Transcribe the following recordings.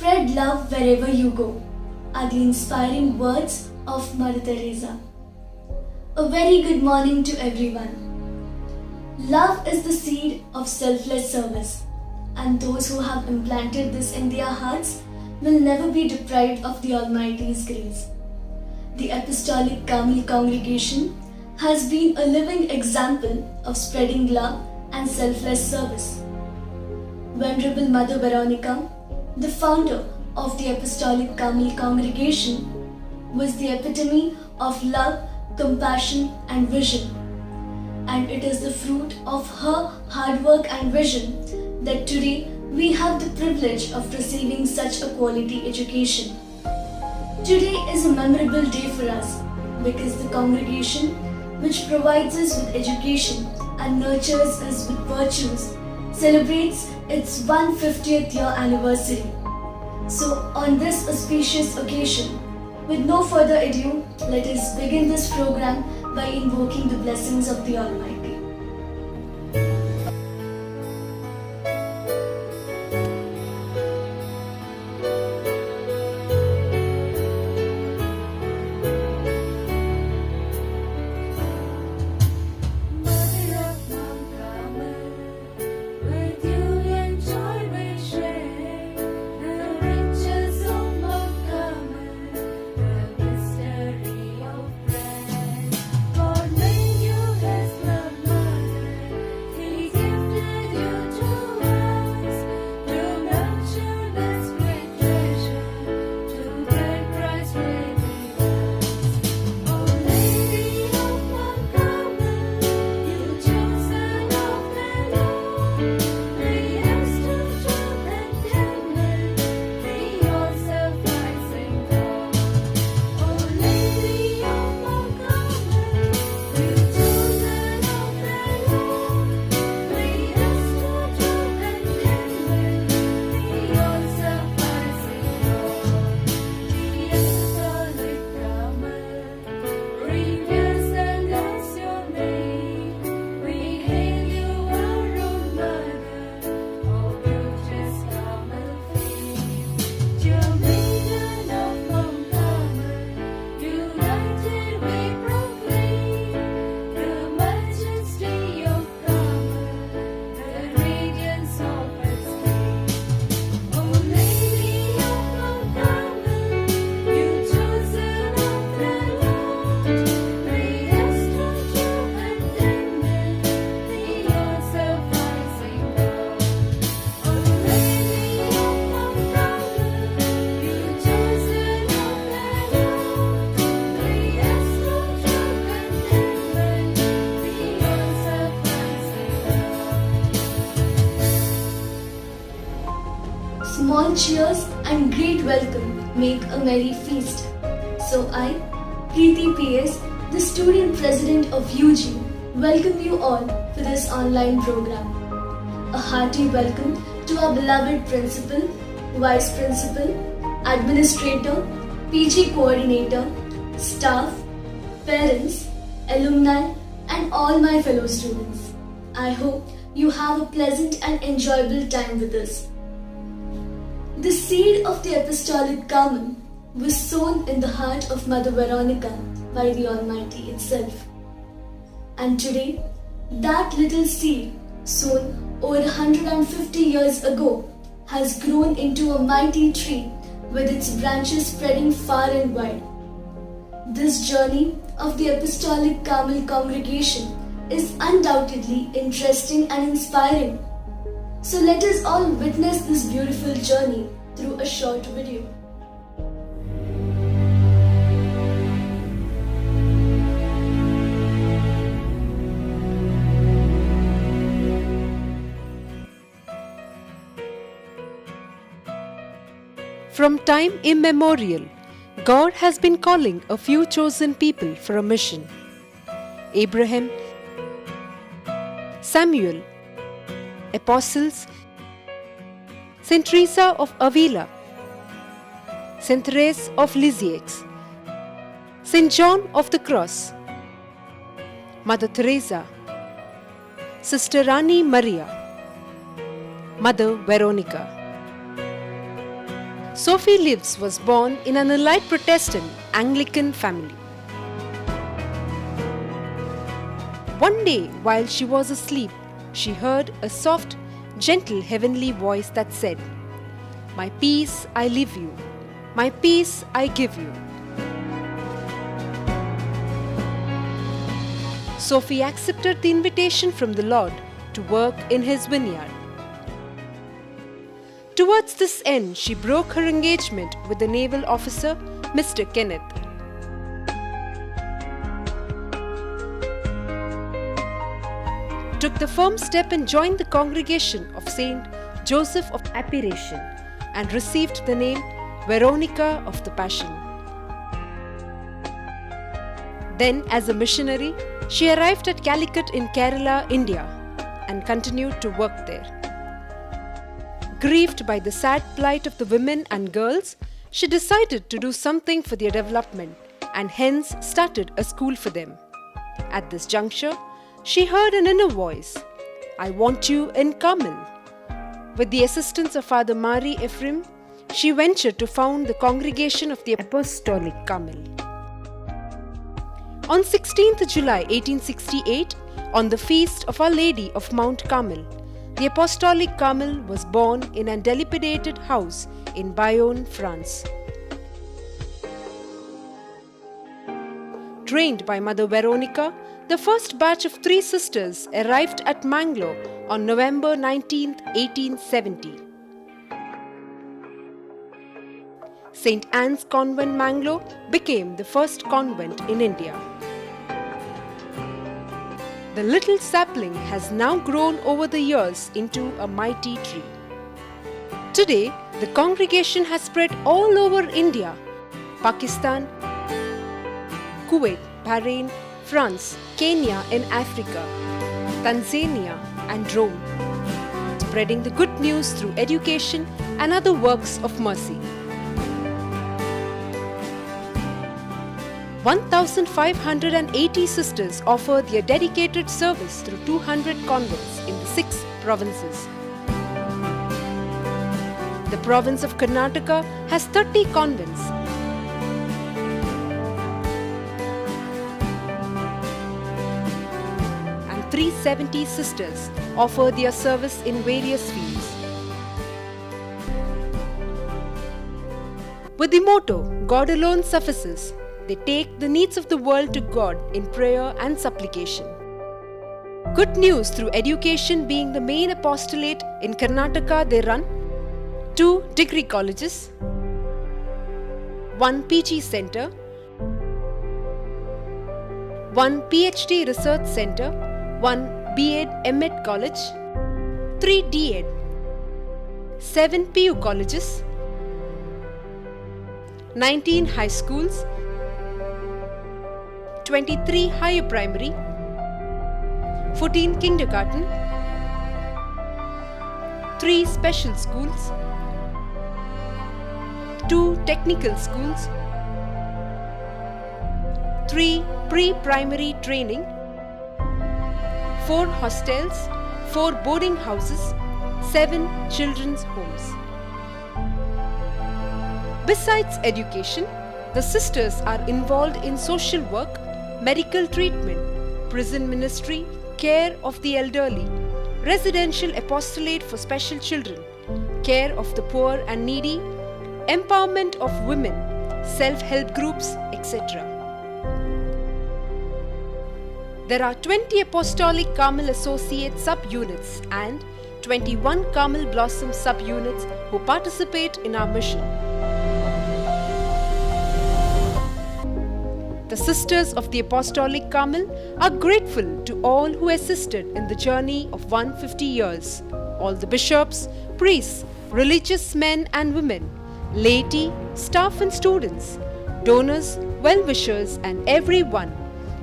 Spread love wherever you go are the inspiring words of Mother Teresa. A very good morning to everyone. Love is the seed of selfless service, and those who have implanted this in their hearts will never be deprived of the Almighty's grace. The Apostolic Carmel Congregation has been a living example of spreading love and selfless service. Venerable Mother Veronica, the founder of the Apostolic Carmel Congregation, was the epitome of love, compassion and vision. And it is the fruit of her hard work and vision that today we have the privilege of receiving such a quality education. Today is a memorable day for us because the congregation, which provides us with education and nurtures us with virtues, celebrates its 150th year anniversary. So on this auspicious occasion, with no further ado, let us begin this program by invoking the blessings of the Almighty. Small cheers and great welcome make a merry feast. So I, Preeti PS, the student president of UG, welcome you all for this online program. A hearty welcome to our beloved principal, vice principal, administrator, PG coordinator, staff, parents, alumni and all my fellow students. I hope you have a pleasant and enjoyable time with us. The seed of the Apostolic Carmel was sown in the heart of Mother Veronica by the Almighty itself. And today, that little seed sown over 150 years ago has grown into a mighty tree with its branches spreading far and wide. This journey of the Apostolic Carmel Congregation is undoubtedly interesting and inspiring. So let us all witness this beautiful journey through a short video. From time immemorial, God has been calling a few chosen people for a mission. Abraham, Samuel, Apostles, Saint Teresa of Avila, Saint Therese of Lisieux, Saint John of the Cross, Mother Teresa, Sister Rani Maria, Mother Veronica. Sophie Lives was born in an elite Protestant Anglican family. One day, while she was asleep, she heard a soft, gentle heavenly voice that said, "My peace I leave you, my peace I give you." Sophie accepted the invitation from the Lord to work in His vineyard. Towards this end, she broke her engagement with the naval officer, Mr. Kenneth. Took the firm step and joined the congregation of Saint Joseph of Apparition and received the name Veronica of the Passion. Then, as a missionary, she arrived at Calicut in Kerala, India, and continued to work there. Grieved by the sad plight of the women and girls, she decided to do something for their development and hence started a school for them. At this juncture, she heard an inner voice, "I want you in Carmel." With the assistance of Father Mari Ephraim, she ventured to found the congregation of the Apostolic Carmel. On 16th July 1868, on the feast of Our Lady of Mount Carmel, the Apostolic Carmel was born in a dilapidated house in Bayonne, France. Trained by Mother Veronica, the first batch of 3 sisters arrived at Mangalore on November 19, 1870. St. Anne's Convent, Mangalore became the first convent in India. The little sapling has now grown over the years into a mighty tree. Today, the congregation has spread all over India, Pakistan, Kuwait, Bahrain, France, Kenya in Africa, Tanzania and Rome, spreading the good news through education and other works of mercy. 1,580 sisters offer their dedicated service through 200 convents in the 6 provinces. The province of Karnataka has 30 convents. And 370 sisters offer their service in various fields. With the motto, "God alone suffices," they take the needs of the world to God in prayer and supplication. Good news through education being the main apostolate in Karnataka, they run 2 degree colleges, 1 PG center, 1 PhD research center, 1 B.Ed M.Ed college, 3 D.Ed, 7 PU colleges, 19 high schools, 23 higher primary, 14 kindergarten, 3 special schools, 2 technical schools, 3 pre-primary training, 4 hostels, 4 boarding houses, 7 children's homes. Besides education, the sisters are involved in social work, medical treatment, prison ministry, care of the elderly, residential apostolate for special children, care of the poor and needy, empowerment of women, self-help groups, etc. There are 20 Apostolic Carmel Associate sub-units and 21 Carmel Blossom sub-units who participate in our mission. The Sisters of the Apostolic Carmel are grateful to all who assisted in the journey of 150 years, all the bishops, priests, religious men and women, laity, staff and students, donors, well-wishers and everyone,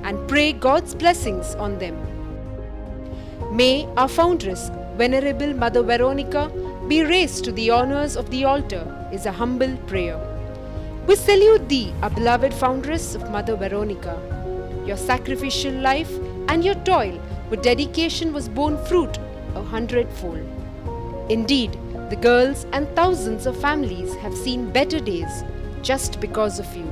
and pray God's blessings on them. May our foundress, Venerable Mother Veronica, be raised to the honors of the altar is a humble prayer. We salute thee, our beloved foundress of Mother Veronica. Your sacrificial life and your toil with dedication was borne fruit 100-fold. Indeed, The girls and thousands of families have seen better days just because of you.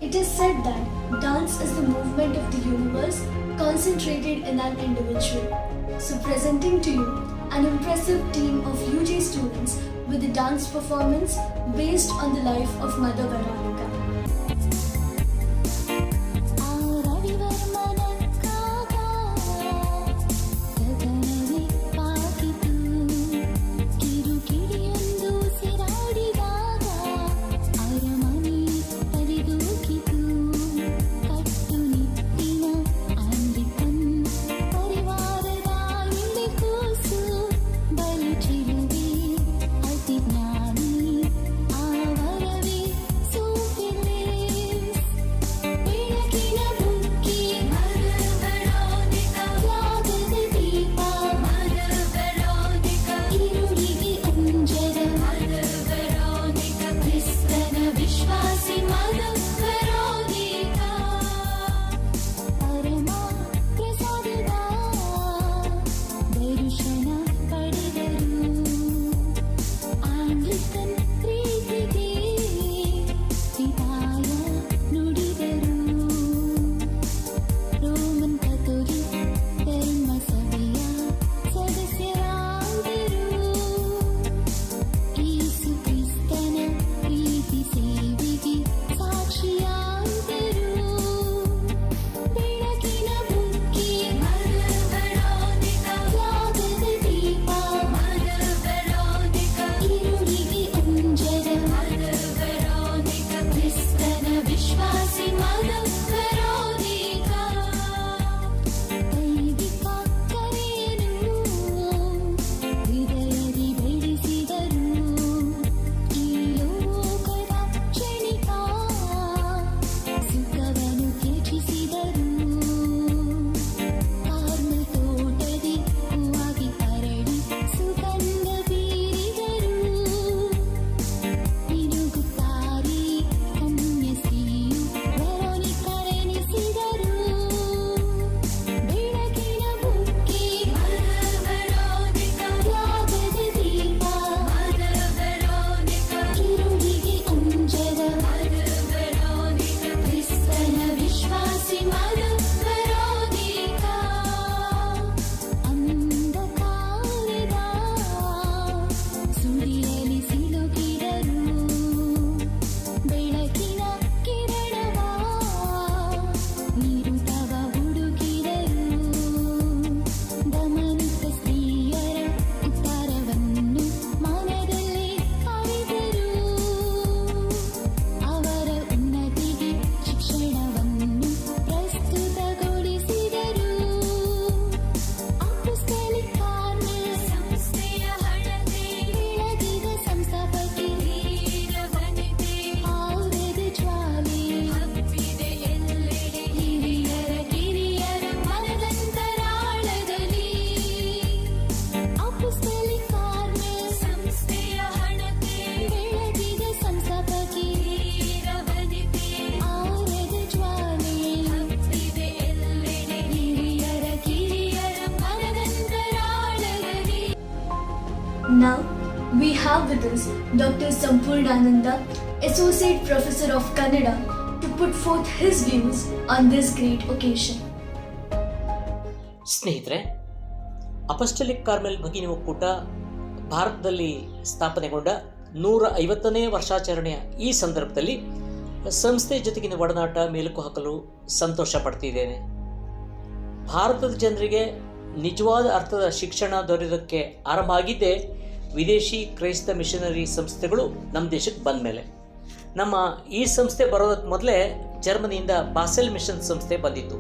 It is said that dance is the movement of the universe concentrated in an individual. So presenting to you an impressive team of UG students with a dance performance based on the life of Mother Veronica. Now, we have with us Dr. Sampurnananda, Associate Professor of Kannada, to put forth his views on this great occasion. ಸ್ನೇಹಿತರೆ, ಅಪಸ್ಟಲಿಕ್ Carmel ಭಗಿನಿ ಒಕ್ಕೂಟ ಭಾರತದಲ್ಲಿ ಸ್ಥಾಪನೆಗೊಂಡ 150ನೇ ವರ್ಷಾಚರಣೆಯ ಈ ಸಂದರ್ಭದಲ್ಲಿ ಸಂಸ್ಥೆ ಜೊತೆಗಿನ ಒಡನಾಟ ಮೇಲುಕು ಹಾಕಲು ಸಂತೋಷ ಪಡ್ತಿದ್ದೇನೆ. ಭಾರತದ ಜನರಿಗೆ ನಿಜವಾದ ಅರ್ಥದ ಶಿಕ್ಷಣ ದೊರೆಯೋದಕ್ಕೆ ಆರಂಭ ಆಗಿದ್ದೇ ವಿದೇಶಿ ಕ್ರೈಸ್ತ ಮಿಷನರಿ ಸಂಸ್ಥೆಗಳು ನಮ್ಮ ದೇಶಕ್ಕೆ ಬಂದ ಮೇಲೆ. ನಮ್ಮ ಈ ಸಂಸ್ಥೆ ಬರೋದಕ್ಕೆ ಮೊದಲೇ ಜರ್ಮನಿಯಿಂದ ಬಾಸೆಲ್ ಮಿಷನ್ ಸಂಸ್ಥೆ ಬಂದಿತ್ತು.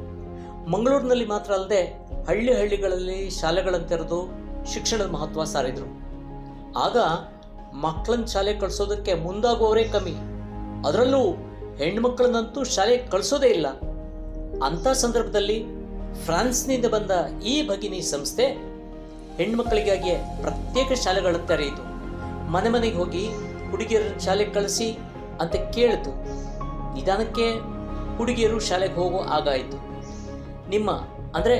ಮಂಗಳೂರಿನಲ್ಲಿ ಮಾತ್ರ ಅಲ್ಲದೆ ಹಳ್ಳಿಗಳಲ್ಲಿ ಶಾಲೆಗಳನ್ನು ತೆರೆದು ಶಿಕ್ಷಣದ ಮಹತ್ವ ಸಾರಿದರು. ಆಗ ಮಕ್ಕಳನ್ನ ಶಾಲೆ ಕಳಿಸೋದಕ್ಕೆ ಮುಂದಾಗುವವರೇ ಕಮ್ಮಿ, ಅದರಲ್ಲೂ ಹೆಣ್ಮಕ್ಳನ್ನಂತೂ ಶಾಲೆಗೆ ಕಳಿಸೋದೇ ಇಲ್ಲ. ಅಂಥ ಸಂದರ್ಭದಲ್ಲಿ ಫ್ರಾನ್ಸ್ನಿಂದ ಬಂದ ಈ ಭಗಿನಿ ಸಂಸ್ಥೆ ಹೆಣ್ಮಕ್ಕಳಿಗಾಗಿ ಪ್ರತ್ಯೇಕ ಶಾಲೆಗಳನ್ನು ತೆರೆಯಿತು. ಮನೆ ಮನೆಗೆ ಹೋಗಿ ಹುಡುಗಿಯರ ಶಾಲೆಗೆ ಕಳಿಸಿ ಅಂತ ಕೇಳಿತು. ನಿಧಾನಕ್ಕೆ ಹುಡುಗಿಯರು ಶಾಲೆಗೆ ಹೋಗೋ ಆಗಾಯಿತು. ನಿಮ್ಮ ಅಂದರೆ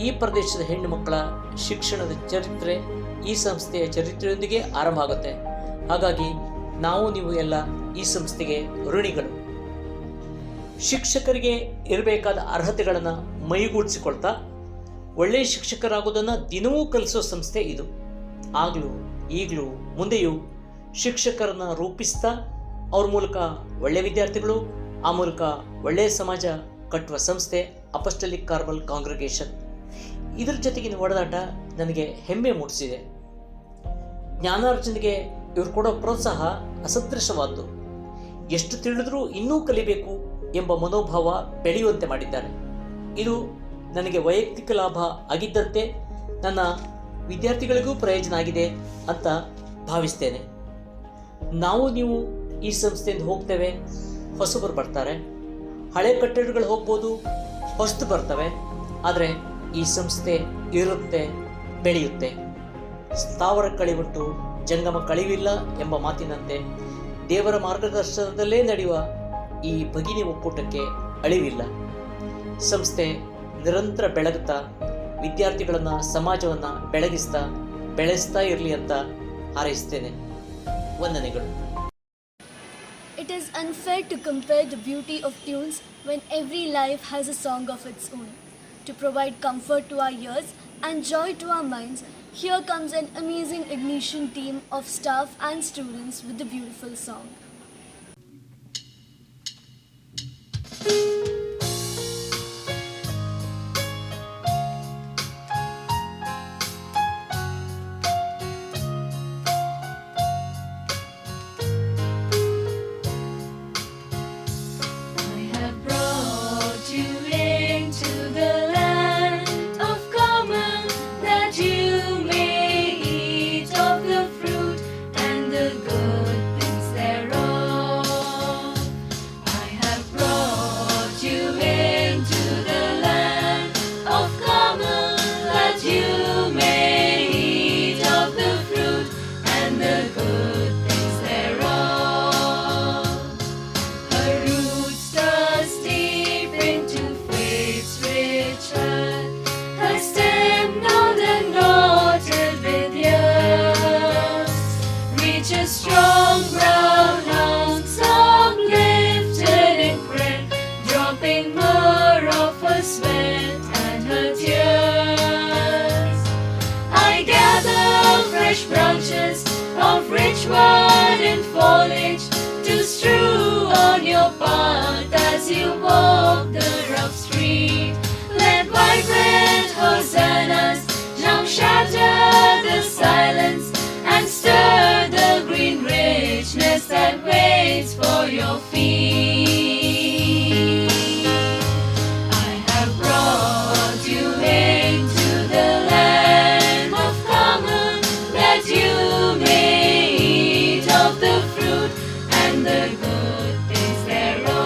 ಈ ಪ್ರದೇಶದ ಹೆಣ್ಣು ಮಕ್ಕಳ ಶಿಕ್ಷಣದ ಚರಿತ್ರೆ ಈ ಸಂಸ್ಥೆಯ ಚರಿತ್ರೆಯೊಂದಿಗೆ ಆರಂಭ ಆಗುತ್ತೆ. ಹಾಗಾಗಿ ನಾವು ನೀವು ಎಲ್ಲ ಈ ಸಂಸ್ಥೆಗೆ ಋಣಿಗಳು. ಶಿಕ್ಷಕರಿಗೆ ಇರಬೇಕಾದ ಅರ್ಹತೆಗಳನ್ನು ಮೈಗೂಡಿಸಿಕೊಳ್ತಾ ಒಳ್ಳೆಯ ಶಿಕ್ಷಕರಾಗೋದನ್ನು ದಿನವೂ ಕಲಿಸೋ ಸಂಸ್ಥೆ ಇದು. ಆಗಲೂ ಈಗಲೂ ಮುಂದೆಯೂ ಶಿಕ್ಷಕರನ್ನು ರೂಪಿಸ್ತಾ ಅವ್ರ ಮೂಲಕ ಒಳ್ಳೆಯ ವಿದ್ಯಾರ್ಥಿಗಳು, ಆ ಮೂಲಕ ಒಳ್ಳೆಯ ಸಮಾಜ ಕಟ್ಟುವ ಸಂಸ್ಥೆ ಅಪಸ್ಟಲಿಕ್ ಕಾರ್ಮೆಲ್ ಕಾಂಗ್ರಿಗೇಷನ್. ಇದರ ಜೊತೆಗಿನ ಒಡನಾಟ ನನಗೆ ಹೆಮ್ಮೆ ಮೂಡಿಸಿದೆ. ಜ್ಞಾನಾರ್ಜನೆಗೆ ಇವರು ಕೊಡೋ ಪ್ರೋತ್ಸಾಹ ಅಸದೃಶವಾದ್ದು. ಎಷ್ಟು ತಿಳಿದ್ರೂ ಇನ್ನೂ ಕಲಿಬೇಕು ಎಂಬ ಮನೋಭಾವ ಬೆಳೆಯುವಂತೆ ಮಾಡಿದ್ದಾರೆ. ಇದು ನನಗೆ ವೈಯಕ್ತಿಕ ಲಾಭ ಆಗಿದ್ದಂತೆ ನನ್ನ ವಿದ್ಯಾರ್ಥಿಗಳಿಗೂ ಪ್ರಯೋಜನ ಆಗಿದೆ ಅಂತ ಭಾವಿಸ್ತೇನೆ. ನಾವು ನೀವು ಈ ಸಂಸ್ಥೆಯಿಂದ ಹೋಗ್ತೇವೆ, ಹೊಸಬರು ಬರ್ತಾರೆ. ಹಳೆ ಕಟ್ಟಡಗಳು ಹೋಗ್ಬೋದು, ಹೊಸದು ಬರ್ತವೆ. ಆದರೆ ಈ ಸಂಸ್ಥೆ ಇರುತ್ತೆ, ಬೆಳೆಯುತ್ತೆ. ಸ್ಥಾವರ ಕಳಿವುಂಟು, ಜಂಗಮ ಕಳಿವಿಲ್ಲ ಎಂಬ ಮಾತಿನಂತೆ ದೇವರ ಮಾರ್ಗದರ್ಶನದಲ್ಲೇ ನಡೆಯುವ ಈ ಭಗಿನಿ ಒಕ್ಕೂಟಕ್ಕೆ ಅಳಿವಿಲ್ಲ. ಸಂಸ್ಥೆ ನಿರಂತರ ಬೆಳಗುತ್ತಾ ವಿದ್ಯಾರ್ಥಿಗಳನ್ನು, ಸಮಾಜವನ್ನು ಬೆಳೆಸ್ತಾ ಇರಲಿ ಅಂತ ಹಾರೈಸ್ತೇನೆ. ವಂದನೆಗಳು. It is unfair to compare the beauty of tunes when every life has a song of its own. To provide comfort to our ears and joy to our minds, here comes an amazing Ignition team of staff and students with a beautiful song. Branches of rich verdant foliage to strew on your path as you walk the rough street. Let vibrant hosannas now shatter the silence and stir the green richness that waits for your feet. I have brought you into the land of common, that you may eat of the fruit and the good things thereof.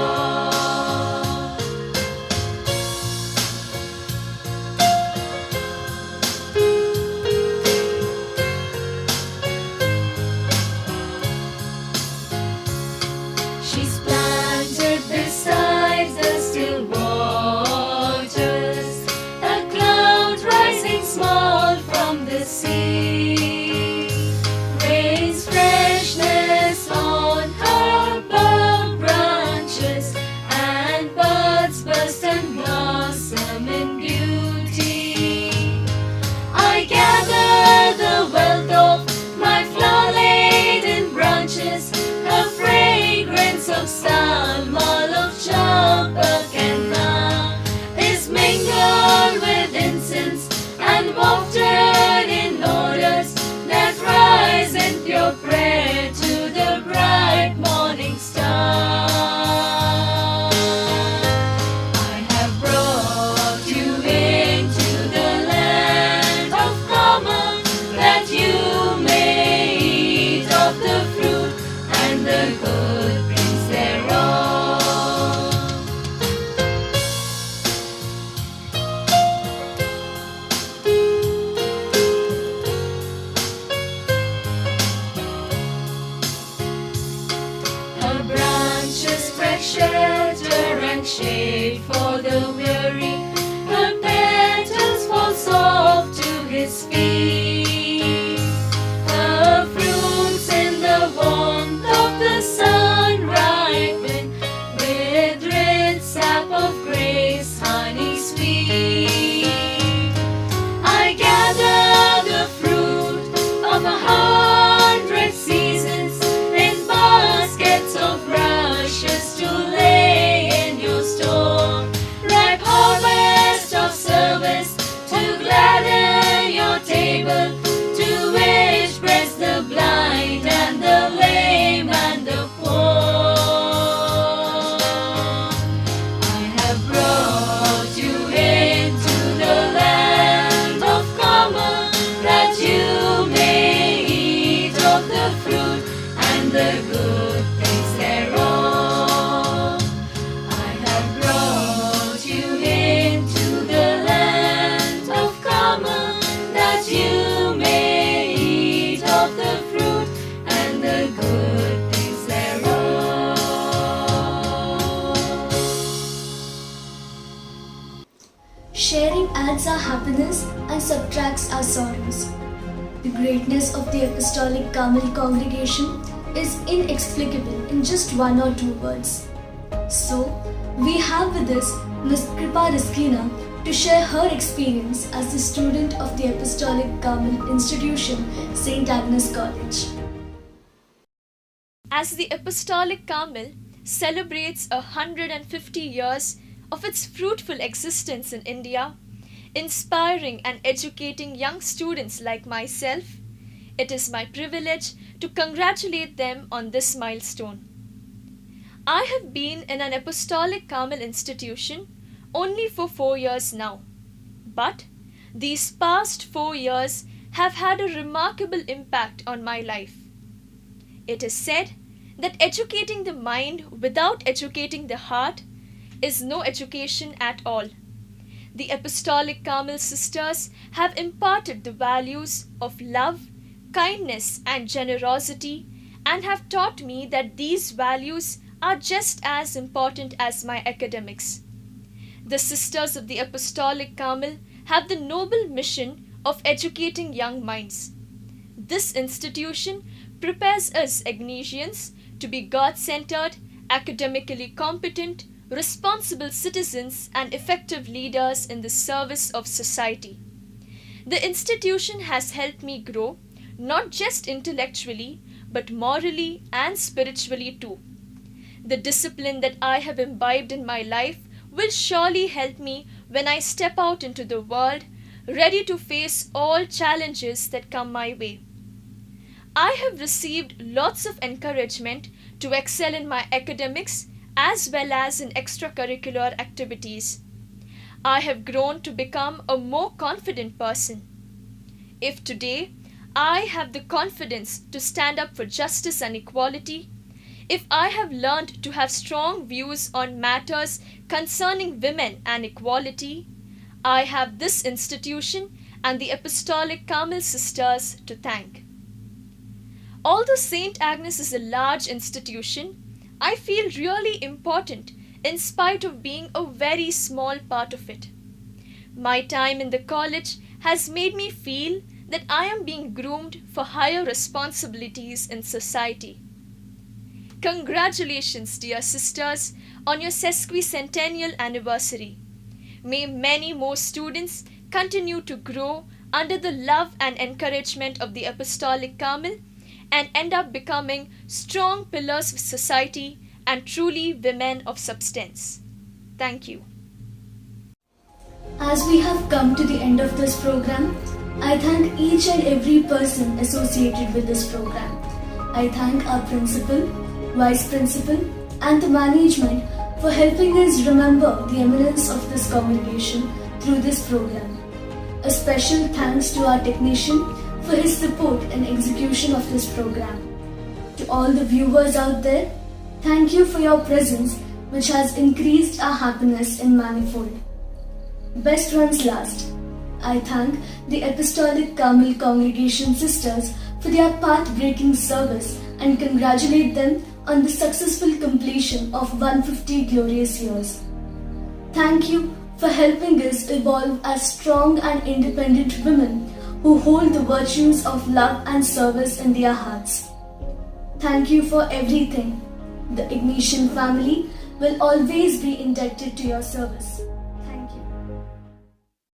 She's planted provide shelter and shade for the weary. Her petals fall soft to His feet. Her fruits in the warmth of the sun ripen with rich sap of grace, honey sweet. I gather the fruit of 100 seasons in baskets of rushes to lay in your store. Ripe harvest of service to gladden your table, to which press the blind and the lame and the poor. I have brought you into the land of Carmel, that you may eat of the fruit and the good things thereof. I have brought you into the land of Carmel, that you may eat of the fruit and the good things thereof. Sharing adds our happiness and subtracts our sorrows. The greatness of the Apostolic Carmel congregation is inexplicable in just one or two words. So, we have with us Ms. Kripa Riskina to share her experience as a student of the Apostolic Carmel Institution, St. Agnes College. As the Apostolic Carmel celebrates 150 years of its fruitful existence in India, inspiring and educating young students like myself, it is my privilege to congratulate them on this milestone. I have been in an Apostolic Carmel institution only for 4 years now, but these past 4 years have had a remarkable impact on my life. It is said that educating the mind without educating the heart is no education at all. The Apostolic Carmel sisters have imparted the values of love, kindness, and generosity, and have taught me that these values are just as important as my academics. The Sisters of the Apostolic Carmel have the noble mission of educating young minds. This institution prepares us Agnesians to be God-centered, academically competent, responsible citizens and effective leaders in the service of society. The institution has helped me grow, not just intellectually, but morally and spiritually too. The discipline that I have imbibed in my life will surely help me when I step out into the world, ready to face all challenges that come my way. I have received lots of encouragement to excel in my academics as well as in extracurricular activities. I have grown to become a more confident person. If today I have the confidence to stand up for justice and equality, if I have learned to have strong views on matters concerning women and equality, I have this institution and the Apostolic Carmel sisters to thank. Although St. Agnes is a large institution, I feel really important in spite of being a very small part of it. My time in the college has made me feel that I am being groomed for higher responsibilities in society. Congratulations, dear sisters, on your sesquicentennial anniversary. May many more students continue to grow under the love and encouragement of the Apostolic Carmel and end up becoming strong pillars of society and truly women of substance. Thank you. As we have come to the end of this program, I thank each and every person associated with this program. I thank our principal, vice principal, and the management for helping us remember the eminence of this congregation through this program. A special thanks to our technician for his support and execution of this program. To all the viewers out there, thank you for your presence, which has increased our happiness in manifold. Best ones last. I thank the Apostolic Carmel Congregation sisters for their path-breaking service and congratulate them on the successful completion of 150 glorious years. Thank you for helping us evolve as strong and independent women who hold the virtues of love and service in their hearts. Thank you for everything. The Ignatian family will always be indebted to your service.